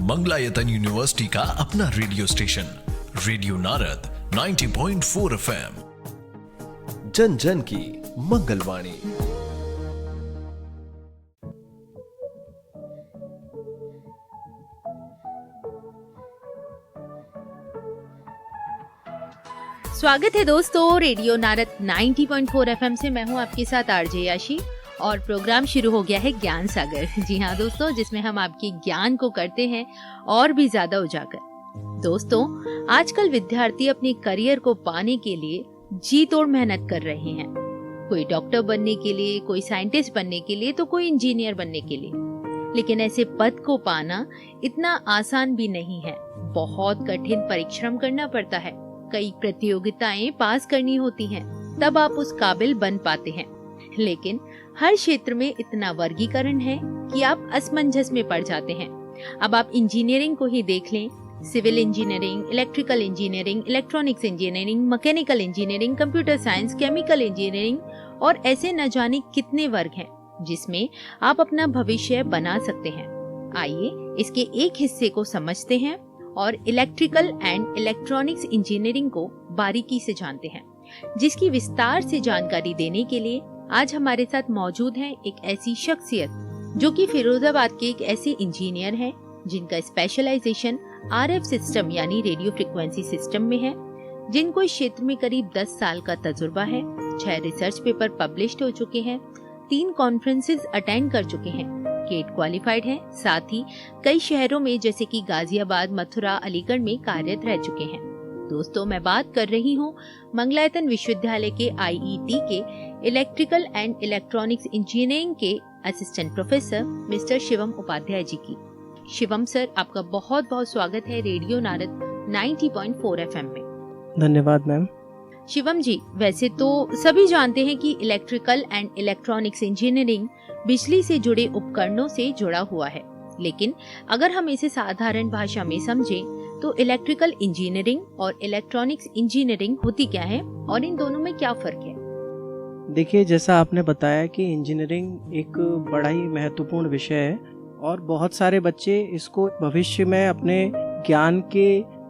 Mangalayatan university का अपना radio station radio Narad 90.4 FM, जन जन की मंगलवाणी। स्वागत है दोस्तों रेडियो नारद 90.4 FM से। मैं हूं आपके साथ आरजे याशी और प्रोग्राम शुरू हो गया है ज्ञान सागर। जी हाँ दोस्तों, जिसमें हम आपके ज्ञान को करते हैं और भी ज्यादा उजागर। दोस्तों, आजकल विद्यार्थी अपने करियर को पाने के लिए जी तोड़ मेहनत कर रहे हैं। कोई डॉक्टर बनने के लिए, कोई साइंटिस्ट बनने के लिए, तो कोई इंजीनियर बनने के लिए। लेकिन ऐसे पद को पाना इतना आसान भी नहीं है। बहुत कठिन परिश्रम करना पड़ता है। कई प्रतियोगिताएं पास करनी होती हैं, तब आप उस काबिल बन पाते हैं। लेकिन हर क्षेत्र में इतना वर्गीकरण है कि आप असमंजस में पड़ जाते हैं। अब आप इंजीनियरिंग को ही देख लें, civil engineering, electrical engineering, electronics engineering, mechanical engineering, computer science, chemical engineering और ऐसे न जाने कितने वर्ग हैं जिसमें आप अपना भविष्य बना सकते हैं। आइए इसके एक हिस्से को समझते हैं और इलेक्ट्रिकल एंड इलेक्ट्रॉनिक्स इंजीनियरिंग को बारीकी से जानते हैं, जिसकी विस्तार से जानकारी देने के लिए आज हमारे साथ मौजूद हैं एक ऐसी शख्सियत जो कि फिरोजाबाद के एक ऐसे इंजीनियर हैं जिनका स्पेशलाइजेशन आरएफ सिस्टम यानी रेडियो फ्रिक्वेंसी सिस्टम में है, जिनको इस क्षेत्र में करीब 10 साल का तजुर्बा है। 6 रिसर्च पेपर पब्लिश्ड हो चुके हैं, 3 कॉन्फ्रेंसेस अटेंड कर चुके हैं, गेट क्वालिफाइड हैं, साथ ही कई शहरों में जैसे कि गाजियाबाद, मथुरा, अलीगढ़ में कार्यरत रह चुके हैं। दोस्तों, मैं बात कर रही हूँ मंगलायतन विश्वविद्यालय के आईईटी के इलेक्ट्रिकल एंड इलेक्ट्रॉनिक्स इंजीनियरिंग के assistant professor mister Shivam Upadhyay ji की। शिवम सर, आपका बहुत बहुत स्वागत है रेडियो नारद 90.4 FM में। धन्यवाद मैम। शिवम जी, वैसे तो सभी जानते हैं कि इलेक्ट्रिकल एंड इलेक्ट्रॉनिक्स इंजीनियरिंग बिजली से जुड़े उपकरणों से जुड़ा हुआ है, लेकिन अगर हम इसे साधारण भाषा में समझें तो इलेक्ट्रिकल इंजीनियरिंग और इलेक्ट्रॉनिक्स इंजीनियरिंग होती क्या है और इन दोनों में क्या फर्क है? देखिए, जैसा आपने बताया कि इंजीनियरिंग एक बड़ा ही महत्वपूर्ण विषय है और बहुत सारे बच्चे इसको भविष्य में अपने ज्ञान के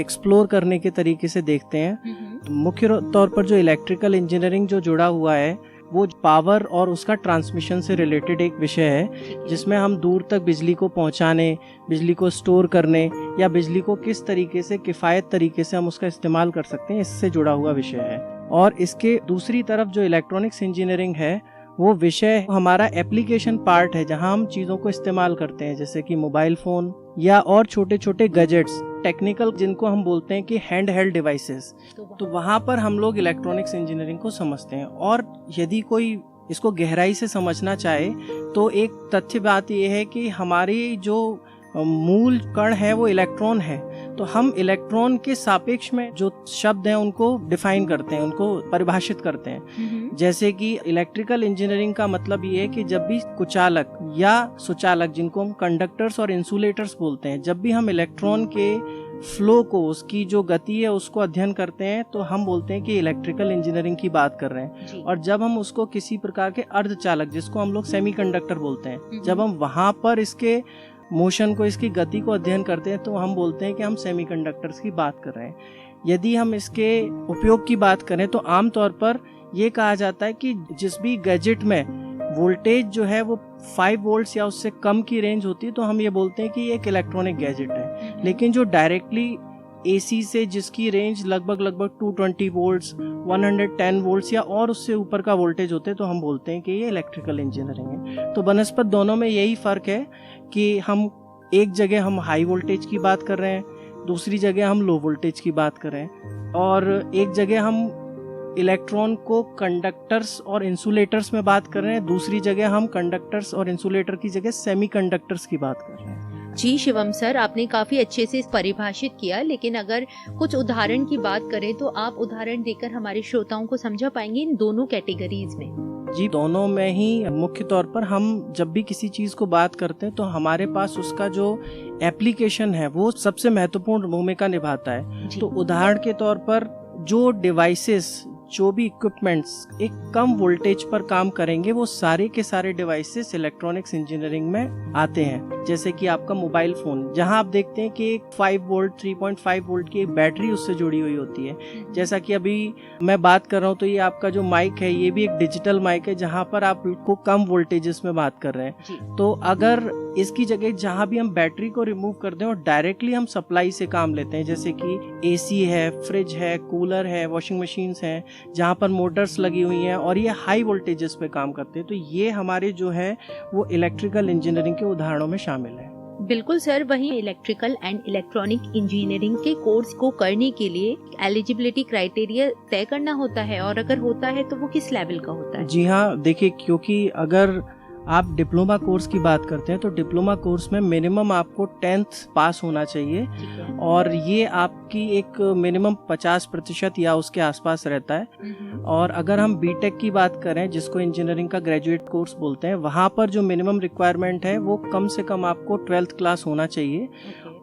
एक्सप्लोर करने के तरीके से देखते हैं। मुख्य तौर पर जो इलेक्ट्रिकल इंजीनियरिंग जो जुड़ा हुआ है वो पावर और उसका ट्रांसमिशन से रिलेटेड एक विषय है, जिसमें हम दूर तक बिजली को पहुंचाने, बिजली को स्टोर करने या बिजली को किस तरीके से किफ़ायत तरीके से हम उसका इस्तेमाल कर सकते हैं, इससे जुड़ा हुआ विषय है। और इसके दूसरी तरफ जो इलेक्ट्रॉनिक्स इंजीनियरिंग है वो विषय हमारा एप्लीकेशन पार्ट है, जहां हम चीज़ों को इस्तेमाल करते हैं, जैसे कि मोबाइल फ़ोन या और छोटे छोटे गैजेट्स, टेक्निकल जिनको हम बोलते हैं कि हैंड हेल्ड डिवाइसेस। तो वहाँ पर हम लोग इलेक्ट्रॉनिक्स इंजीनियरिंग को समझते हैं। और यदि कोई इसको गहराई से समझना चाहे तो एक तथ्य बात यह है कि हमारी जो मूल कण है वो इलेक्ट्रॉन है, तो हम इलेक्ट्रॉन के सापेक्ष में जो शब्द हैं उनको डिफाइन करते हैं, उनको परिभाषित करते हैं। जैसे कि इलेक्ट्रिकल इंजीनियरिंग का मतलब ये है कि जब भी कुचालक या सुचालक, जिनको हम कंडक्टर्स और इंसुलेटर्स बोलते हैं, जब भी हम इलेक्ट्रॉन के फ्लो को, उसकी जो गति है उसको अध्ययन करते हैं, तो हम बोलते हैं कि इलेक्ट्रिकल इंजीनियरिंग की बात कर रहे हैं। और जब हम उसको किसी प्रकार के अर्धचालक, जिसको हम लोग सेमीकंडक्टर बोलते हैं, जब हम वहां पर इसके मोशन को, इसकी गति को अध्ययन करते हैं, तो हम बोलते हैं कि हम सेमीकंडक्टर्स की बात कर रहे हैं। यदि हम इसके उपयोग की बात करें तो आमतौर पर यह कहा जाता है कि जिस भी गैजेट में वोल्टेज जो है वो 5 वोल्ट्स या उससे कम की रेंज होती है, तो हम ये बोलते हैं कि ये एक इलेक्ट्रॉनिक गैजेट है। लेकिन जो डायरेक्टली एसी से जिसकी रेंज लगभग 220 वोल्ट्स, 110 वोल्ट्स या और उससे ऊपर का वोल्टेज होते हैं, तो हम बोलते हैं कि ये इलेक्ट्रिकल इंजीनियरिंग है। तो बनस्पत दोनों में यही फ़र्क है कि हम एक जगह हम हाई वोल्टेज की बात कर रहे हैं, दूसरी जगह हम लो वोल्टेज की बात कर रहे हैं, और एक जगह हम इलेक्ट्रॉन को कंडक्टर्स और इंसुलेटर्स में बात कर रहे हैं, दूसरी जगह हम कंडक्टर्स और इंसुलेटर की जगह सेमीकंडक्टर्स की बात कर रहे हैं। जी शिवम सर, आपने काफी अच्छे से परिभाषित किया, लेकिन अगर कुछ उदाहरण की बात करें तो आप उदाहरण देकर हमारे श्रोताओं को समझा पाएंगे इन दोनों कैटेगरीज में? जी, दोनों में ही मुख्य तौर पर हम जब भी किसी चीज को बात करते हैं तो हमारे पास उसका जो एप्लीकेशन है वो सबसे महत्वपूर्ण भूमिका निभाता है। तो उदाहरण के तौर पर जो डिवाइसेस जो भी इक्विपमेंट्स एक कम वोल्टेज पर काम करेंगे वो सारे के सारे डिवाइसेस इलेक्ट्रॉनिक्स इंजीनियरिंग में आते हैं। जैसे कि आपका मोबाइल फोन, जहां आप देखते हैं कि एक 5 वोल्ट 3.5 वोल्ट की एक बैटरी उससे जुड़ी हुई होती है। जैसा कि अभी मैं बात कर रहा हूँ तो ये आपका जो माइक है ये भी एक डिजिटल माइक है, जहां पर आपको कम वोल्टेजेस में बात कर रहे हैं। तो अगर इसकी जगह जहां भी हम बैटरी को रिमूव कर दें और डायरेक्टली हम सप्लाई से काम लेते हैं, जैसे कि एसी है, फ्रिज है, कूलर है, वॉशिंग मशीन्स हैं, जहां पर मोटर्स लगी हुई हैं और ये हाई वोल्टेजेस पे काम करते हैं, तो ये हमारे जो है वो इलेक्ट्रिकल इंजीनियरिंग के उदाहरणों में शामिल है। बिल्कुल सर, वहीं इलेक्ट्रिकल एंड इलेक्ट्रॉनिक इंजीनियरिंग के कोर्स को करने के लिए एलिजिबिलिटी क्राइटेरिया तय करना होता है, और अगर होता है तो वो किस लेवल का होता है? जी हाँ, देखिए, क्योंकि अगर आप डिप्लोमा कोर्स की बात करते हैं तो डिप्लोमा कोर्स में मिनिमम आपको 10th पास होना चाहिए, और ये आपकी एक मिनिमम 50% या उसके आसपास रहता है। और अगर हम बीटेक की बात करें, जिसको इंजीनियरिंग का ग्रेजुएट कोर्स बोलते हैं, वहाँ पर जो मिनिमम रिक्वायरमेंट है वो कम से कम आपको 12th क्लास होना चाहिए।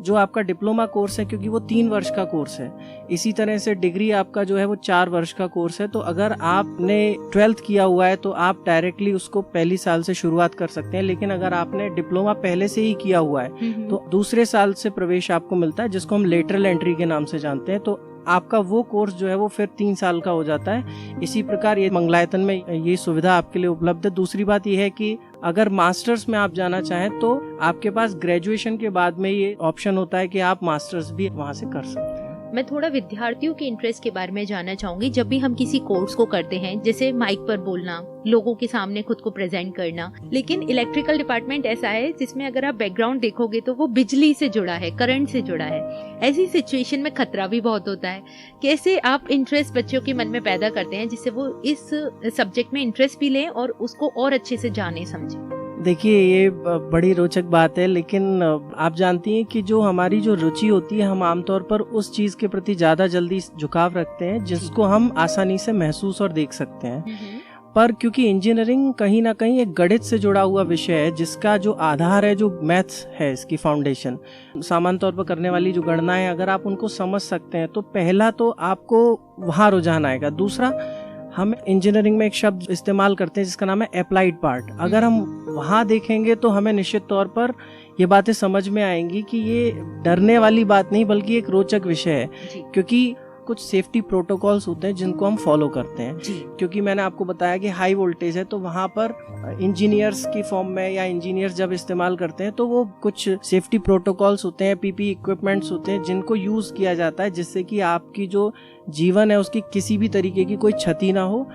जो आपका डिप्लोमा कोर्स है, क्योंकि वो 3 वर्ष का कोर्स है, इसी तरह से डिग्री आपका जो है वो 4 वर्ष का कोर्स है। तो अगर आपने 12th किया हुआ है तो आप डायरेक्टली उसको पहली साल से शुरुआत कर सकते हैं, लेकिन अगर आपने डिप्लोमा पहले से ही किया हुआ है तो दूसरे साल से प्रवेश आपको मिलता है, जिसको हम लेटरल एंट्री के नाम से जानते हैं। तो आपका वो कोर्स जो है वो फिर 3 साल का हो जाता है। इसी प्रकार ये मंगलायतन में ये सुविधा आपके लिए उपलब्ध है। दूसरी बात ये है कि अगर मास्टर्स में आप जाना चाहें तो आपके पास ग्रेजुएशन के बाद में ये ऑप्शन होता है कि आप मास्टर्स भी वहाँ से कर सकते हैं। मैं थोड़ा विद्यार्थियों के इंटरेस्ट के बारे में जानना चाहूंगी। जब भी हम किसी कोर्स को करते हैं, जैसे माइक पर बोलना, लोगों के सामने खुद को प्रेजेंट करना, लेकिन इलेक्ट्रिकल डिपार्टमेंट ऐसा है जिसमें अगर आप बैकग्राउंड देखोगे तो वो बिजली से जुड़ा है, करंट से जुड़ा है। ऐसी सिचुएशन में खतरा भी बहुत होता है। कैसे आप इंटरेस्ट बच्चों के मन में पैदा करते हैं जिससे वो इस सब्जेक्ट में इंटरेस्ट भी लें और उसको और अच्छे से जाने समझें? देखिए, ये बड़ी रोचक बात है, लेकिन आप जानती हैं कि जो हमारी जो रुचि होती है, हम आमतौर पर उस चीज़ के प्रति ज़्यादा जल्दी झुकाव रखते हैं जिसको हम आसानी से महसूस और देख सकते हैं। पर क्योंकि इंजीनियरिंग कहीं ना कहीं एक गणित से जुड़ा हुआ विषय है, जिसका जो आधार है, जो मैथ्स है, इसकी फाउंडेशन, सामान्य तौर पर करने वाली जो गणनाएं, अगर आप उनको समझ सकते हैं तो पहला तो आपको वहाँ रुझान आएगा। दूसरा, हम इंजीनियरिंग में एक शब्द इस्तेमाल करते हैं जिसका नाम है अप्लाइड पार्ट। अगर हम वहाँ देखेंगे तो हमें निश्चित तौर पर ये बातें समझ में आएंगी कि ये डरने वाली बात नहीं बल्कि एक रोचक विषय है, क्योंकि कुछ सेफ्टी प्रोटोकॉल्स होते हैं जिनको हम फॉलो करते हैं। क्योंकि मैंने आपको बताया कि हाई वोल्टेज है, तो वहाँ पर इंजीनियर्स की फॉर्म में या इंजीनियर्स जब इस्तेमाल करते हैं तो वो कुछ सेफ्टी प्रोटोकॉल्स होते हैं, पीपी इक्विपमेंट्स होते हैं जिनको यूज़ किया जाता है, जिससे कि आपकी जो जीवन है उसकी किसी भी तरीके की कोई क्षति ना हो,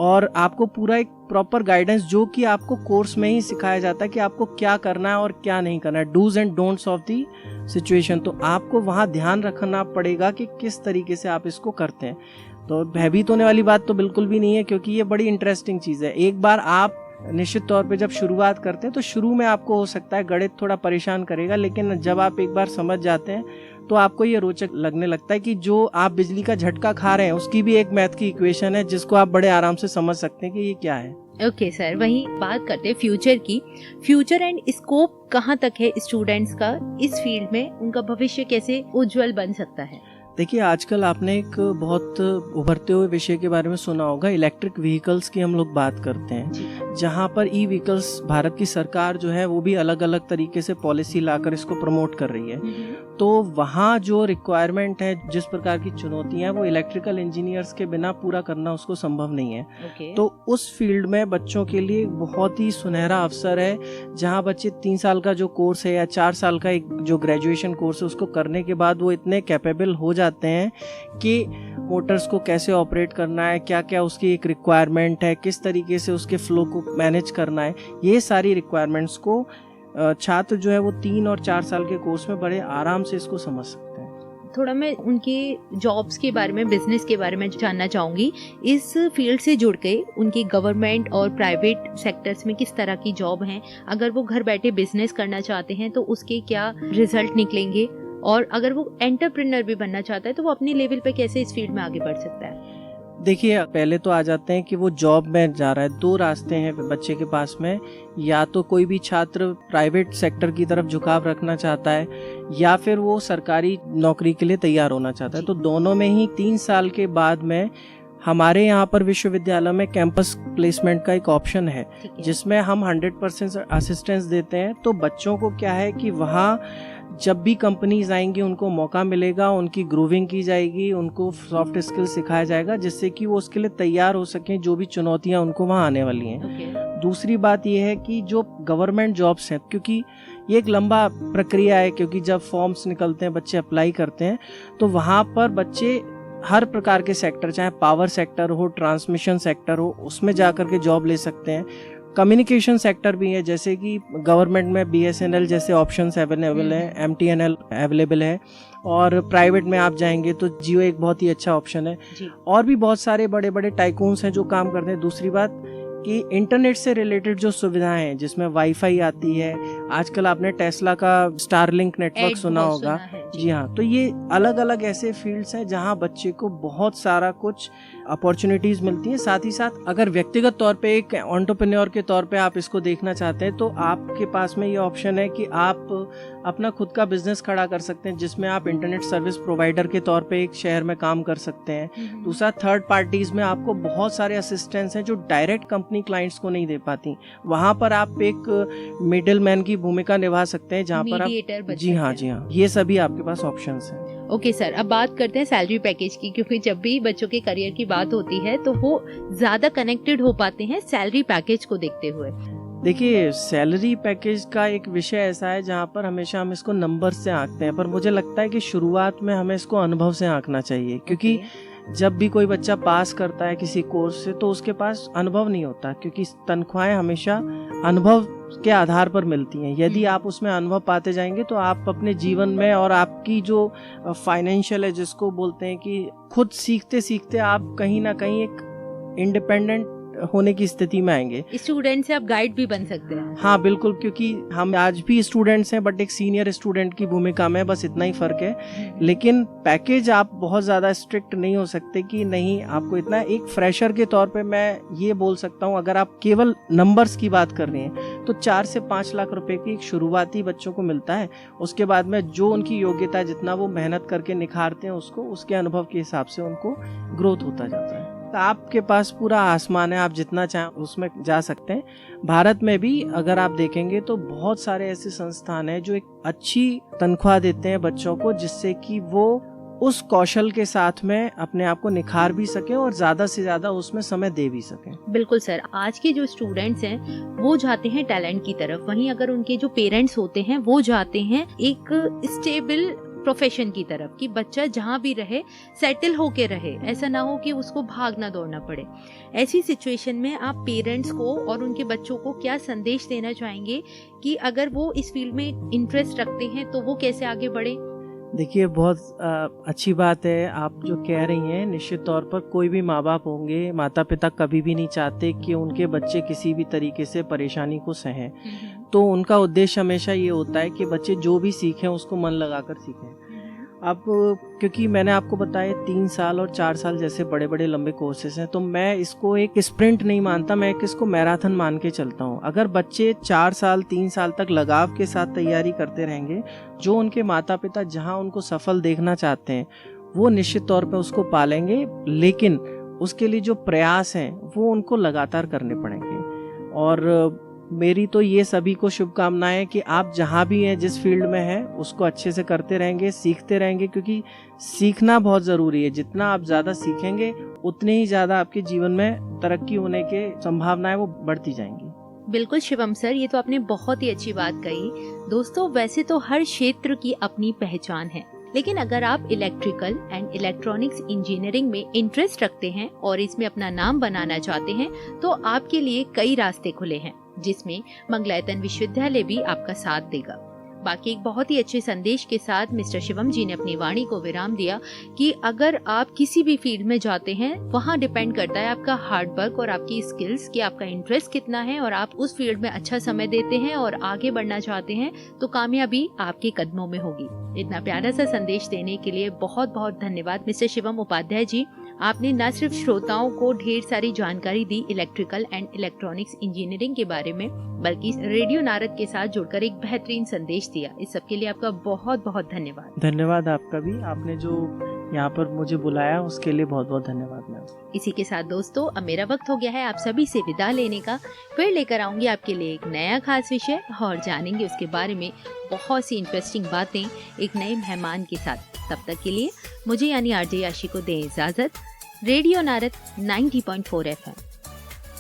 और आपको पूरा एक प्रॉपर गाइडेंस, जो कि आपको कोर्स में ही सिखाया जाता है कि आपको क्या करना है और क्या नहीं करना है, do's and don'ts of the situation. तो आपको वहाँ ध्यान रखना पड़ेगा कि किस तरीके से आप इसको करते हैं। तो भयभीत होने वाली बात तो बिल्कुल भी नहीं है, क्योंकि ये बड़ी इंटरेस्टिंग चीज़ है। एक बार आप निश्चित तौर पे जब शुरुआत करते हैं तो शुरू में आपको हो सकता है गणित थोड़ा परेशान करेगा, लेकिन जब आप एक बार समझ जाते हैं तो आपको ये रोचक लगने लगता है कि जो आप बिजली का झटका खा रहे हैं उसकी भी एक मैथ की इक्वेशन है जिसको आप बड़े आराम से समझ सकते हैं कि ये क्या है। ओके सर, वहीं बात करते हैं फ्यूचर की। फ्यूचर एंड स्कोप कहाँ तक है स्टूडेंट्स का इस फील्ड में? उनका भविष्य कैसे उज्जवल बन सकता है? देखिए, आजकल आपने एक बहुत उभरते हुए विषय के बारे में सुना होगा, इलेक्ट्रिक व्हीकल्स की हम लोग बात करते हैं, जहां पर ई व्हीकल्स भारत की सरकार जो है वो भी अलग अलग तरीके से पॉलिसी लाकर इसको प्रमोट कर रही है। तो वहाँ जो रिक्वायरमेंट है, जिस प्रकार की चुनौतियां हैं, वो इलेक्ट्रिकल इंजीनियर्स के बिना पूरा करना उसको संभव नहीं है। तो उस फील्ड में बच्चों के लिए बहुत ही सुनहरा अवसर है, जहाँ बच्चे 3 साल का जो कोर्स है या 4 साल का एक जो ग्रेजुएशन कोर्स है उसको करने के बाद वो इतने कैपेबल हो जाते हैं कि मोटर्स को कैसे ऑपरेट करना है, क्या क्या उसकी एक रिक्वायरमेंट है, किस तरीके से उसके फ्लो को मैनेज करना है, ये सारी रिक्वायरमेंट्स को छात्र जो है वो 3 और 4 साल के कोर्स में बड़े आराम से इसको समझ सकते हैं। थोड़ा मैं उनके जॉब्स के बारे में, बिजनेस के बारे में जानना चाहूँगी। इस फील्ड से जुड़ के उनकी गवर्नमेंट और प्राइवेट सेक्टर्स में किस तरह की जॉब हैं? अगर वो घर बैठे बिजनेस करना चाहते हैं तो उसके क्या रिजल्ट निकलेंगे, और अगर वो एंटरप्रेन्योर भी बनना चाहता है तो वो अपने लेवल पे कैसे इस फील्ड में आगे बढ़ सकता है? देखिए, पहले तो आ जाते हैं कि वो जॉब में जा रहा है। 2 रास्ते हैं बच्चे के पास में, या तो कोई भी छात्र प्राइवेट सेक्टर की तरफ झुकाव रखना चाहता है या फिर वो सरकारी नौकरी के लिए तैयार होना चाहता है। तो दोनों में ही 3 साल के बाद में हमारे यहाँ पर विश्वविद्यालय में कैंपस प्लेसमेंट का एक ऑप्शन है ठीक है। जिसमें हम 100% असिस्टेंस देते हैं। तो बच्चों को क्या है कि वहाँ जब भी कंपनीज आएंगी उनको मौका मिलेगा, उनकी ग्रूविंग की जाएगी, उनको सॉफ्ट स्किल सिखाया जाएगा जिससे कि वो उसके लिए तैयार हो सकें जो भी चुनौतियाँ उनको वहाँ आने वाली हैं। ओके। दूसरी बात ये है कि जो गवर्नमेंट जॉब्स हैं, क्योंकि ये एक लंबा प्रक्रिया है, क्योंकि जब फॉर्म्स निकलते हैं बच्चे अप्लाई करते हैं तो वहाँ पर बच्चे हर प्रकार के सेक्टर, चाहे पावर सेक्टर हो, ट्रांसमिशन सेक्टर हो, उसमें जा कर के जॉब ले सकते हैं। कम्युनिकेशन सेक्टर भी है, जैसे कि गवर्नमेंट में BSNL जैसे ऑप्शंस अवेलेबल हैं, MTNL अवेलेबल है, और प्राइवेट में आप जाएंगे तो जियो एक बहुत ही अच्छा ऑप्शन है जी। और भी बहुत सारे बड़े बड़े टाइकून्स हैं जो काम करते हैं। दूसरी बात कि इंटरनेट से रिलेटेड जो सुविधाएं हैं जिसमें वाईफाई आती है, आजकल आपने टेस्ला का स्टारलिंक नेटवर्क एड सुना बहुत होगा। सुना है, जी हाँ, तो ये अलग अलग ऐसे फील्ड्स हैं जहाँ बच्चे को बहुत सारा कुछ अपॉर्चुनिटीज मिलती हैं। साथ ही साथ अगर व्यक्तिगत तौर पे एक एंटरप्रेन्योर के तौर पे आप इसको देखना चाहते हैं तो आपके पास में ये ऑप्शन है कि आप अपना खुद का बिजनेस खड़ा कर सकते हैं जिसमें आप इंटरनेट सर्विस प्रोवाइडर के तौर पे एक शहर में काम कर सकते हैं। दूसरा, थर्ड पार्टीज में आपको बहुत सारे असिस्टेंट्स हैं जो डायरेक्ट कंपनी क्लाइंट्स को नहीं दे पाती, वहां पर आप एक मिडिल मैन की भूमिका निभा सकते हैं जहां पर आप जी हाँ, ये सभी आपके पास ऑप्शंस हैं। ओके सर, अब बात करते हैं सैलरी पैकेज की, क्योंकि जब भी बच्चों के करियर की बात होती है तो वो ज्यादा कनेक्टेड हो पाते हैं सैलरी पैकेज को देखते हुए। देखिए, सैलरी पैकेज का एक विषय ऐसा है जहाँ पर हमेशा हम इसको नंबर से आंकते हैं, पर मुझे लगता है कि शुरुआत में हमें इसको अनुभव से आंकना चाहिए, क्योंकि जब भी कोई बच्चा पास करता है किसी कोर्स से तो उसके पास अनुभव नहीं होता, क्योंकि तनख्वाहें हमेशा अनुभव के आधार पर मिलती हैं। यदि आप उसमें अनुभव पाते जाएंगे तो आप अपने जीवन में और आपकी जो फाइनेंशियल है, जिसको बोलते हैं कि खुद सीखते सीखते आप कहीं ना कहीं एक इंडिपेंडेंट होने की स्थिति में आएंगे। स्टूडेंट से आप गाइड भी बन सकते हैं। हाँ बिल्कुल, क्योंकि हम आज भी स्टूडेंट्स हैं बट एक सीनियर स्टूडेंट की भूमिका में, बस इतना ही फर्क है। लेकिन पैकेज आप बहुत ज़्यादा स्ट्रिक्ट नहीं हो सकते कि नहीं आपको इतना। एक फ्रेशर के तौर पे मैं ये बोल सकता हूँ, अगर आप केवल नंबर्स की बात कर रहे हैं तो 4 से 5 लाख रुपए की एक शुरुआती बच्चों को मिलता है। उसके बाद में जो उनकी योग्यता है, जितना वो मेहनत करके निखारते हैं उसको, उसके अनुभव के हिसाब से उनको ग्रोथ होता जाता है। तो आपके पास पूरा आसमान है, आप जितना चाहें उसमें जा सकते हैं। भारत में भी अगर आप देखेंगे तो बहुत सारे ऐसे संस्थान हैं जो एक अच्छी तनख्वाह देते हैं बच्चों को, जिससे कि वो उस कौशल के साथ में अपने आप को निखार भी सकें और ज्यादा से ज्यादा उसमें समय दे भी सकें। बिल्कुल सर, आज के जो स्टूडेंट्स हैं वो जाते हैं टैलेंट की तरफ, वहीं अगर उनके जो पेरेंट्स होते हैं वो जाते हैं एक स्टेबल प्रोफेशन की तरफ, कि बच्चा जहाँ भी रहे सेटल होके रहे, ऐसा ना हो कि उसको भागना दौड़ना पड़े। ऐसी सिचुएशन में आप पेरेंट्स को और उनके बच्चों को क्या संदेश देना चाहेंगे कि अगर वो इस फील्ड में इंटरेस्ट रखते हैं तो वो कैसे आगे बढ़े? देखिए, बहुत अच्छी बात है आप जो कह रही हैं। निश्चित तौर पर कोई भी माँ बाप होंगे, माता पिता कभी भी नहीं चाहते कि उनके बच्चे किसी भी तरीके से परेशानी को सहें। तो उनका उद्देश्य हमेशा ये होता है कि बच्चे जो भी सीखें उसको मन लगाकर सीखें। अब क्योंकि मैंने आपको बताया 3 साल और 4 साल जैसे बड़े बड़े लंबे कोर्सेज हैं, तो मैं इसको एक स्प्रिंट नहीं मानता, मैं इसको मैराथन मान के चलता हूँ। अगर बच्चे 4 साल 3 साल तक लगाव के साथ तैयारी करते रहेंगे, जो उनके माता पिता जहाँ उनको सफल देखना चाहते हैं वो निश्चित तौर पे उसको पालेंगे, लेकिन उसके लिए जो प्रयास हैं वो उनको लगातार करने पड़ेंगे। और मेरी तो ये सभी को शुभकामनाएं कि आप जहाँ भी हैं, जिस फील्ड में हैं, उसको अच्छे से करते रहेंगे, सीखते रहेंगे, क्योंकि सीखना बहुत ज़रूरी है। जितना आप ज़्यादा सीखेंगे उतने ही ज़्यादा आपके जीवन में तरक्की होने के संभावनाएं वो बढ़ती जाएंगी। बिल्कुल शिवम सर, ये तो आपने बहुत ही अच्छी बात कही। दोस्तों, वैसे तो हर क्षेत्र की अपनी पहचान है, लेकिन अगर आप इलेक्ट्रिकल एंड इलेक्ट्रॉनिक्स इंजीनियरिंग में इंटरेस्ट रखते हैं और इसमें अपना नाम बनाना चाहते हैं तो आपके लिए कई रास्ते खुले हैं, जिसमें मंगलायतन विश्वविद्यालय भी आपका साथ देगा। बाकी एक बहुत ही अच्छे संदेश के साथ मिस्टर शिवम जी ने अपनी वाणी को विराम दिया कि अगर आप किसी भी फील्ड में जाते हैं, वहाँ डिपेंड करता है आपका हार्ड वर्क और आपकी स्किल्स, कि आपका इंटरेस्ट कितना है और आप उस फील्ड में अच्छा समय देते हैं और आगे बढ़ना चाहते हैं तो कामयाबी आपके कदमों में होगी। इतना प्यारा सा संदेश देने के लिए बहुत बहुत धन्यवाद मिस्टर शिवम उपाध्याय जी। आपने न सिर्फ श्रोताओं को ढेर सारी जानकारी दी इलेक्ट्रिकल एंड इलेक्ट्रॉनिक्स इंजीनियरिंग के बारे में, बल्कि रेडियो नारद के साथ जुड़कर एक बेहतरीन संदेश दिया। इस सब के लिए आपका बहुत बहुत धन्यवाद। धन्यवाद आपका भी। आपने जो यहाँ पर मुझे बुलाया, उसके लिए बहुत बहुत धन्यवाद मैम। इसी के साथ दोस्तों अब मेरा वक्त हो गया है आप सभी से विदा लेने का। फिर लेकर आऊंगी आपके लिए एक नया खास विषय और जानेंगे उसके बारे में बहुत सी इंटरेस्टिंग बातें एक नए मेहमान के साथ। तब तक के लिए मुझे यानी आरजे याशी को दें इजाजत। रेडियो नारद 90.4 FM,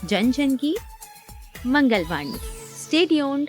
जन जन की मंगलवाणी। Stay tuned.